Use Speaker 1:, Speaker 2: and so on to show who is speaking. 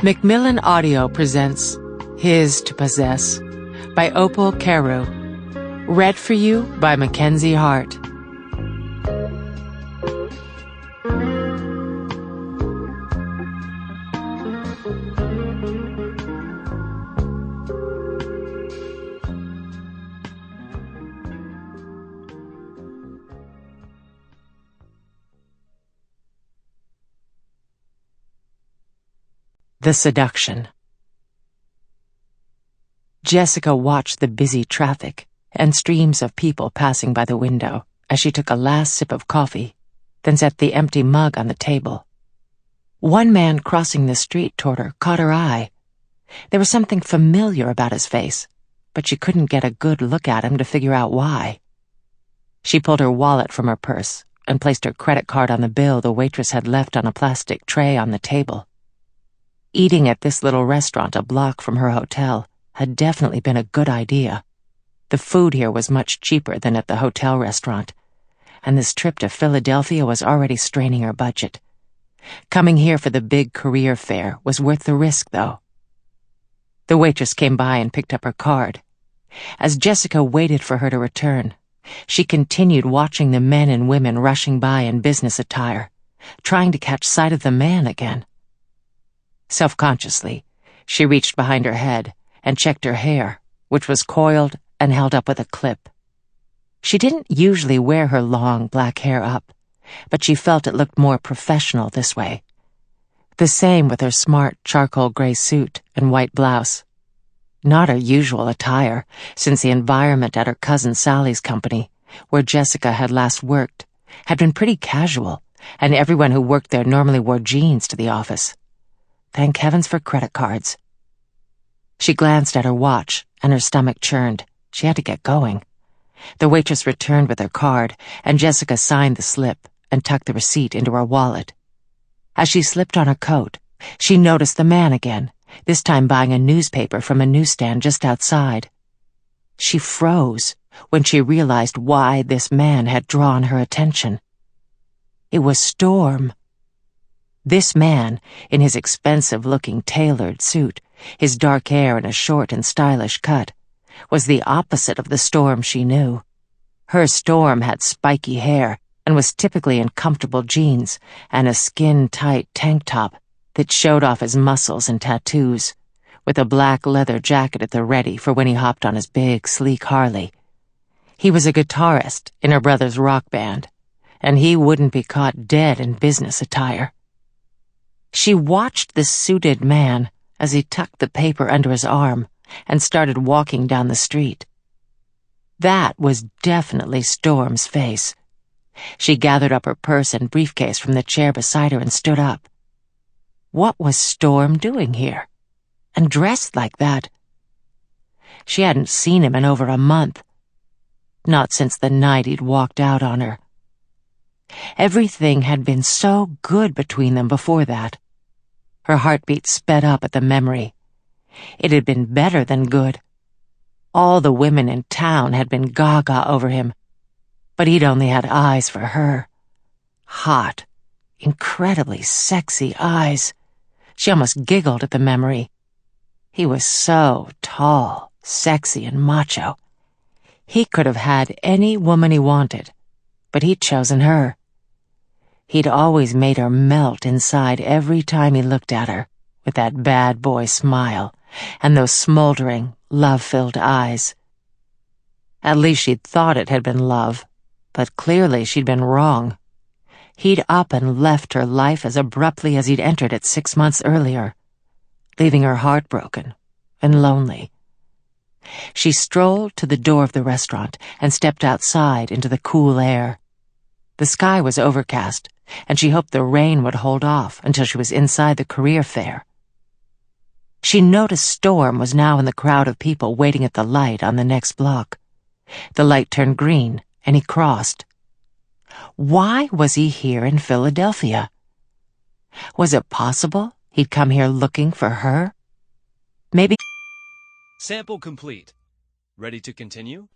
Speaker 1: Macmillan Audio presents His to Possess by Opal Carew. Read for you by Mackenzie Hart. The Seduction. Jessica watched the busy traffic and streams of people passing by the window as she took a last sip of coffee, then set the empty mug on the table. One man crossing the street toward her caught her eye. There was something familiar about his face, but she couldn't get a good look at him to figure out why. She pulled her wallet from her purse and placed her credit card on the bill the waitress had left on a plastic tray on the table. Eating at this little restaurant a block from her hotel had definitely been a good idea. The food here was much cheaper than at the hotel restaurant, and this trip to Philadelphia was already straining her budget. Coming here for the big career fair was worth the risk, though. The waitress came by and picked up her card. As Jessica waited for her to return, she continued watching the men and women rushing by in business attire, trying to catch sight of the man again. Self-consciously, she reached behind her head and checked her hair, which was coiled and held up with a clip. She didn't usually wear her long black hair up, but she felt it looked more professional this way. The same with her smart charcoal gray suit and white blouse. Not her usual attire, since the environment at her cousin Sally's company, where Jessica had last worked, had been pretty casual, and everyone who worked there normally wore jeans to the office. Thank heavens for credit cards. She glanced at her watch, and her stomach churned. She had to get going. The waitress returned with her card, and Jessica signed the slip and tucked the receipt into her wallet. As she slipped on her coat, she noticed the man again, this time buying a newspaper from a newsstand just outside. She froze when she realized why this man had drawn her attention. It was Storm. This man, in his expensive-looking tailored suit, his dark hair in a short and stylish cut, was the opposite of the Storm she knew. Her Storm had spiky hair and was typically in comfortable jeans and a skin-tight tank top that showed off his muscles and tattoos, with a black leather jacket at the ready for when he hopped on his big, sleek Harley. He was a guitarist in her brother's rock band, and he wouldn't be caught dead in business attire. She watched the suited man as he tucked the paper under his arm and started walking down the street. That was definitely Storm's face. She gathered up her purse and briefcase from the chair beside her and stood up. What was Storm doing here? And dressed like that? She hadn't seen him in over a month. Not since the night he'd walked out on her. Everything had been so good between them before that. Her heartbeat sped up at the memory. It had been better than good. All the women in town had been gaga over him, but he'd only had eyes for her. Hot, incredibly sexy eyes. She almost giggled at the memory. He was so tall, sexy, and macho. He could have had any woman he wanted, but he'd chosen her. He'd always made her melt inside every time he looked at her, with that bad boy smile and those smoldering, love-filled eyes. At least she'd thought it had been love, but clearly she'd been wrong. He'd up and left her life as abruptly as he'd entered it 6 months earlier, leaving her heartbroken and lonely. She strolled to the door of the restaurant and stepped outside into the cool air. The sky was overcast, and she hoped the rain would hold off until she was inside the career fair. She noticed Storm was now in the crowd of people waiting at the light on the next block. The light turned green, and he crossed. Why was he here in Philadelphia? Was it possible he'd come here looking for her? Maybe...
Speaker 2: Sample complete. Ready to continue?